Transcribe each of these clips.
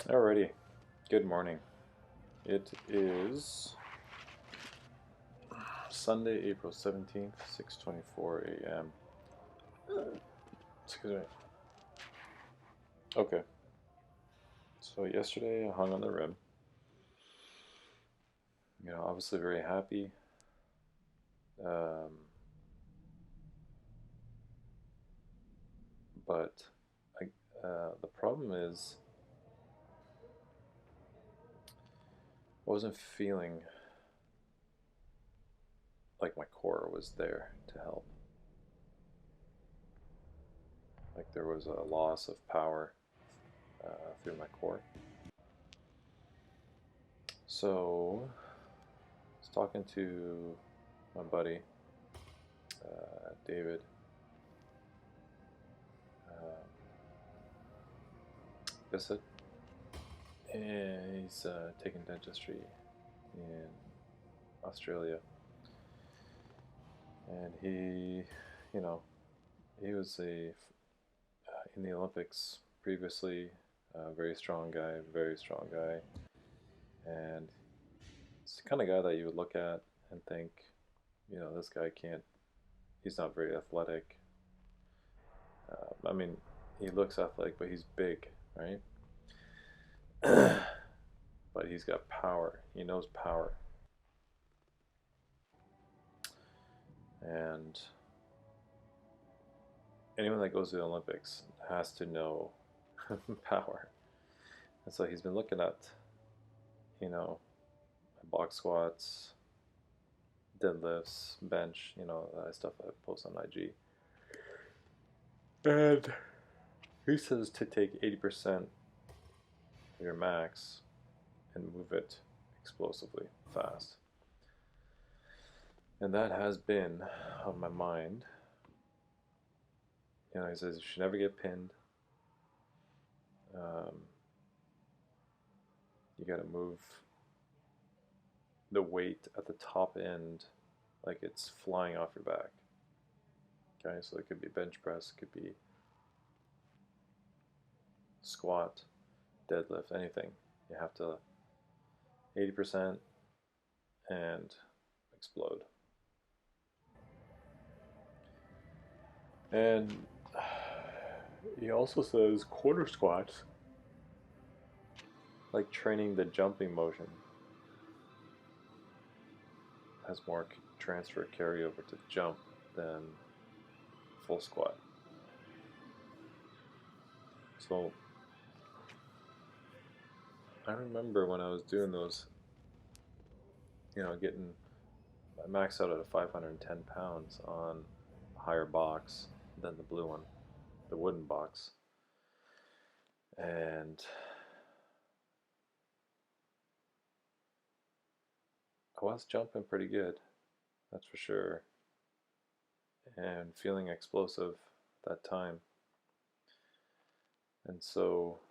Alrighty, good morning. It is Sunday, April 17th, 6:24 a.m. Excuse me. Okay, so yesterday I hung on the rim. Obviously very happy. Um, but the problem is I wasn't feeling like my core was there to help. Like there was a loss of power through my core. So I was talking to my buddy, David. Bissett, and he's taking dentistry in Australia. And you know, he was in the Olympics previously, very strong guy, and it's the kind of guy that you would look at and think, this guy can't. He's not very athletic. I mean, he looks athletic, but he's big, right? But he's got power. He knows power, and anyone that goes to the Olympics has to know power. And so he's been looking at, box squats, deadlifts, bench, that stuff I post on IG. And he says to take 80% of your max and move it explosively fast. And that has been on my mind. He says you should never get pinned. You got to move the weight at the top end like it's flying off your back. Okay, so it could be bench press, it could be squat, deadlift, anything. You have to 80% and explode. And he also says quarter squats, like training the jumping motion, has more transfer carryover to jump than full squat. So I remember when I was doing those, getting I maxed out at 510 pounds on a higher box than the blue one, the wooden box. And I was jumping pretty good, that's for sure, and feeling explosive at that time. And so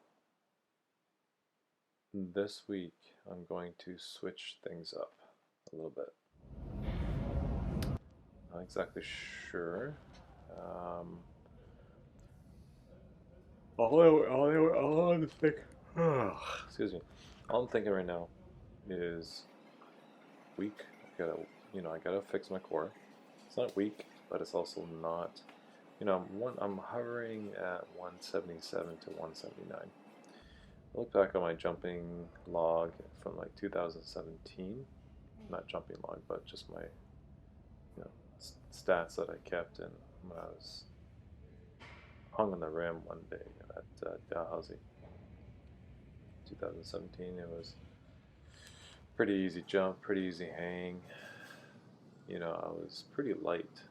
this week I'm going to switch things up a little bit. Not exactly sure. All I'm thinking, excuse me. All I'm thinking right now is weak. I gotta fix my core. It's not weak, but it's also not. I'm hovering at 177 to 179. I look back on my jumping log from like 2017. Not jumping log, but just my stats that I kept in when I was hung on the rim one day at Dalhousie. 2017. It was pretty easy jump, pretty easy hang. I was pretty light.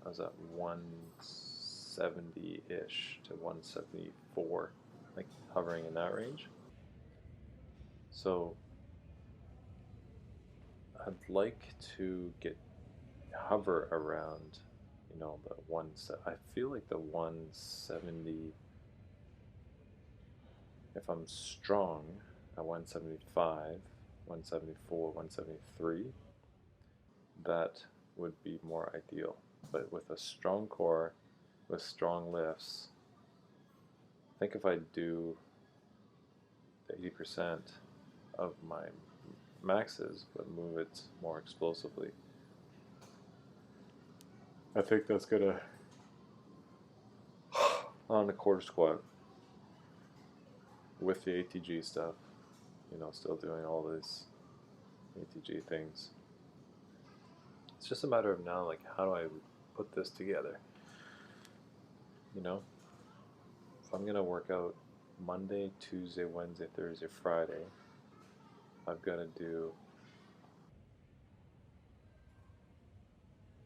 I was at 170-ish to 174, like hovering in that range. So I'd like to hover around, the I feel like the 170. If I'm strong at 175, 174, 173, that would be more ideal. But with a strong core, with strong lifts, I think if I do 80% of my maxes, but move it more explosively. I think that's gonna on the quarter squat with the ATG stuff. Still doing all these ATG things. It's just a matter of now, like, how do I put this together? If I'm gonna work out Monday, Tuesday, Wednesday, Thursday, Friday, I've got to do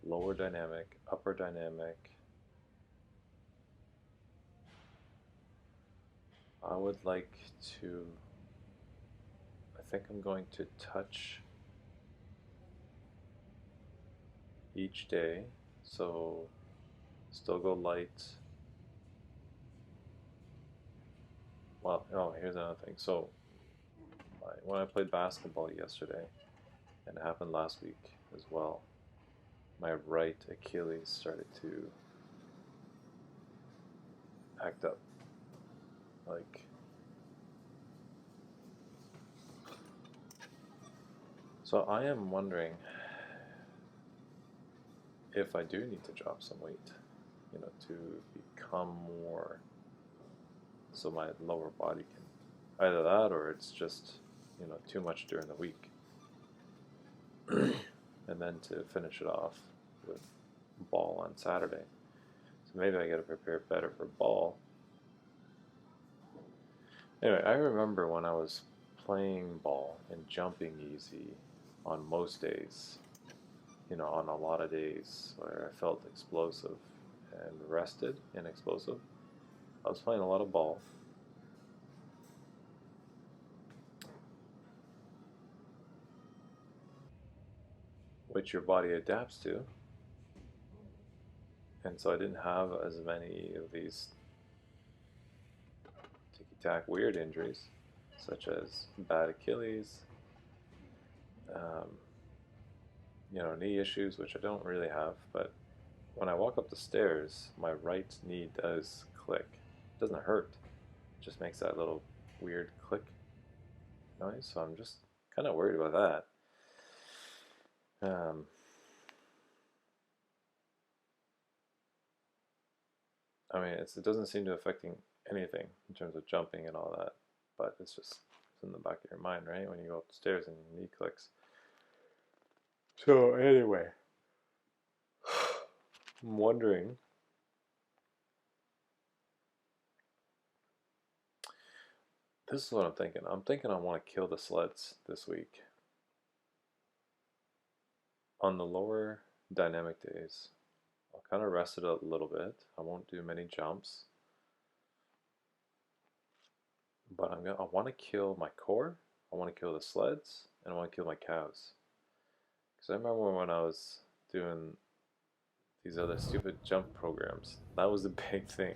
lower dynamic, upper dynamic. I would like to, I think I'm going to touch each day, so still go light. Well, oh, here's another thing. So when I played basketball yesterday, and it happened last week as well, my right Achilles started to act up. So I am wondering if I do need to drop some weight, to become more, so my lower body can, either that or it's just, too much during the week. And then to finish it off with ball on Saturday. So maybe I got to prepare better for ball. Anyway, I remember when I was playing ball and jumping easy on most days, on a lot of days where I felt explosive and rested and explosive, I was playing a lot of ball. Which your body adapts to. And so I didn't have as many of these ticky-tack weird injuries, such as bad Achilles, knee issues, which I don't really have, but when I walk up the stairs, my right knee does click. It doesn't hurt, it just makes that little weird click noise, so I'm just kind of worried about that. I mean, it doesn't seem to affecting anything in terms of jumping and all that, but it's in the back of your mind, right? When you go upstairs and your knee clicks. So anyway, I'm wondering, this is what I'm thinking. I'm thinking I want to kill the sleds this week. On the lower dynamic days, I'll kind of rest it a little bit. I won't do many jumps. But I want to kill my core, I want to kill the sleds, and I want to kill my calves. Because I remember when I was doing these other stupid jump programs, that was the big thing.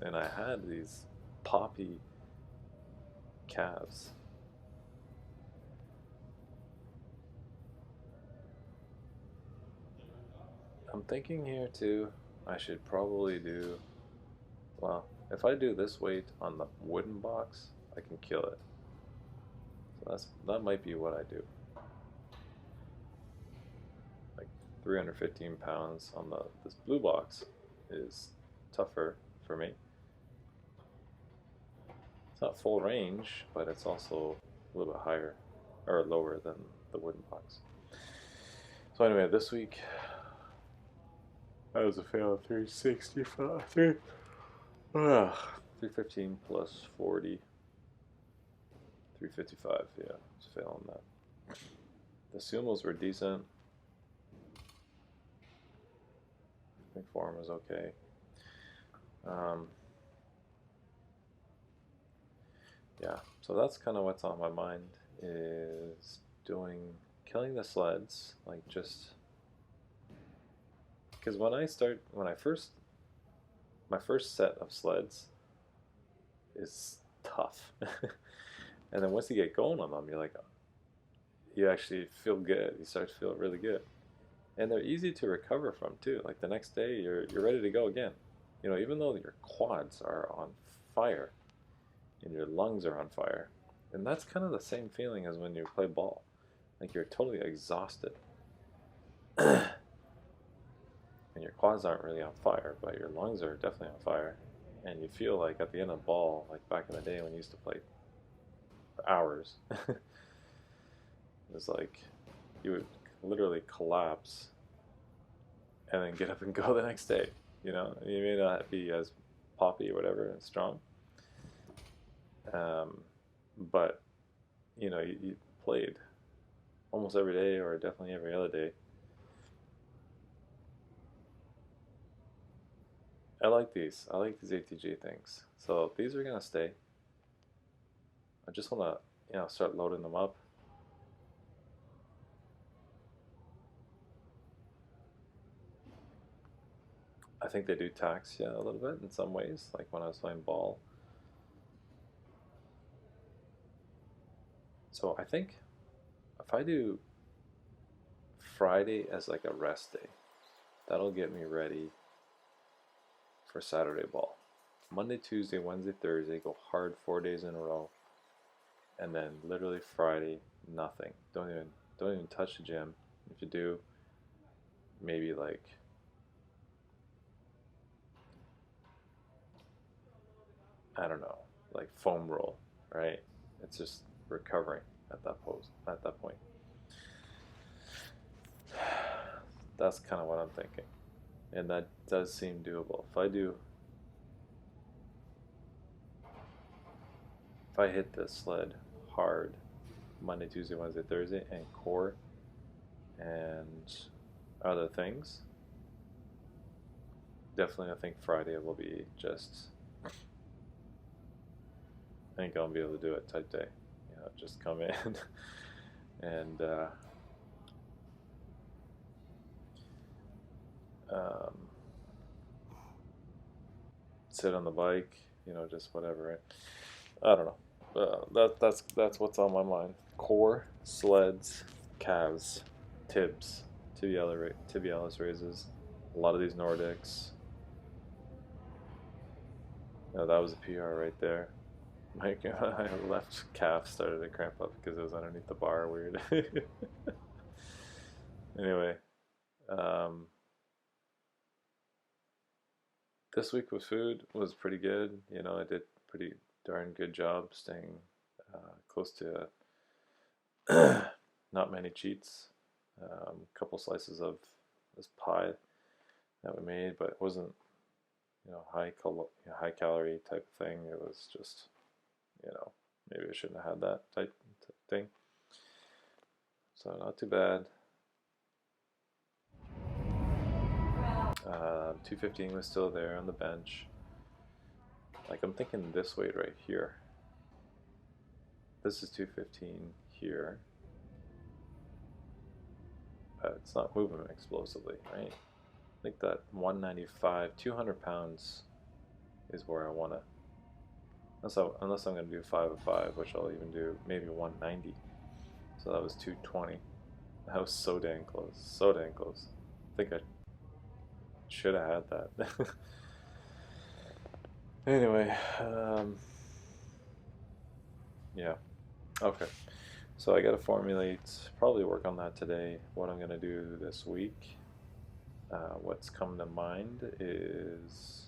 And I had these poppy calves. I'm thinking here too, I should probably do, well, if I do this weight on the wooden box, I can kill it. So that might be what I do. Like 315 pounds on this blue box is tougher for me. It's not full range, but it's also a little bit higher or lower than the wooden box. So anyway, this week that was a fail of 365. 315 plus 40. 355, yeah, it's a fail on that. The sumos were decent. I think form was okay. Yeah, so that's kind of what's on my mind, is killing the sleds, like just, because my first set of sleds is tough. And then once you get going on them, you're like, you actually feel good. You start to feel really good. And they're easy to recover from too. Like the next day, you're ready to go again. Even though your quads are on fire, and your lungs are on fire. And that's kind of the same feeling as when you play ball. Like you're totally exhausted. And your quads aren't really on fire, but your lungs are definitely on fire. And you feel like at the end of the ball, like back in the day when you used to play for hours, it was like you would literally collapse and then get up and go the next day. You know, you may not be as poppy or whatever and strong, um, but you know, you played almost every day or definitely every other day. I like these. I like these ATG things. So these are gonna stay. I just wanna, start loading them up. I think they do tax you a little bit in some ways, like when I was playing ball. So I think if I do Friday as like a rest day, that'll get me ready for Saturday ball. Monday, Tuesday, Wednesday, Thursday, go hard 4 days in a row, and then literally Friday, nothing. Don't even touch the gym. If you do, maybe like I don't know, like foam roll, right? It's just recovering at that point. That's kind of what I'm thinking. And that does seem doable. If I hit the sled hard Monday, Tuesday, Wednesday, Thursday, and core and other things, definitely I think Friday will be just, I ain't gonna be able to do it type day. Just come in and um, sit on the bike, just whatever, right? I don't know. That's what's on my mind. Core, sleds, calves, tibs, tibialis raises. A lot of these Nordics. That was a PR right there. My left calf started to cramp up because it was underneath the bar. Weird. Anyway, um, this week with food was pretty good. I did pretty darn good job staying close to not many cheats. A couple slices of this pie that we made, but it wasn't high calorie type of thing. It was just maybe I shouldn't have had that type thing. So not too bad. 215 was still there on the bench. Like I'm thinking this weight right here. This is 215 here. But it's not moving explosively, right? I think that 195, 200 pounds is where I want to. Unless I'm going to do 5 of 5, which I'll even do maybe 190. So that was 220. That was so dang close. So dang close. I think I should have had that. Anyway, yeah. Okay. So I got to formulate, probably work on that today, what I'm going to do this week. What's come to mind is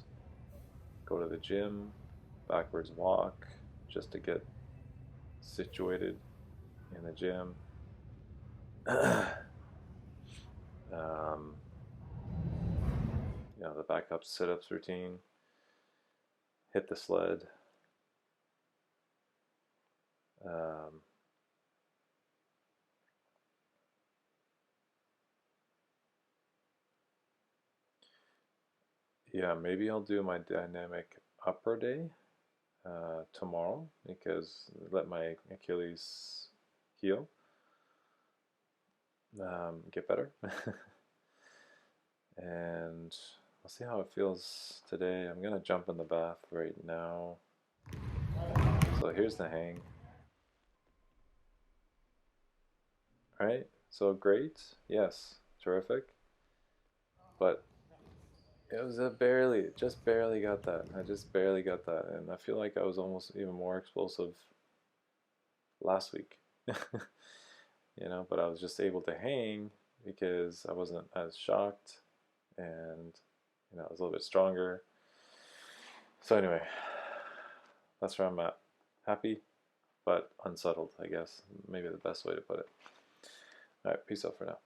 go to the gym, backwards walk, just to get situated in the gym. um, the backup sit-ups routine, hit the sled. Um, yeah, maybe I'll do my dynamic upper day tomorrow because let my Achilles heal, get better. And I'll see how it feels today. I'm gonna jump in the bath right now. So here's the hang. Right? So great, yes, terrific. But It was just barely got that. I just barely got that, and I feel like I was almost even more explosive last week. But I was just able to hang because I wasn't as shocked, and I was a little bit stronger. So anyway, that's where I'm at. Happy, but unsettled, I guess. Maybe the best way to put it. All right, peace out for now.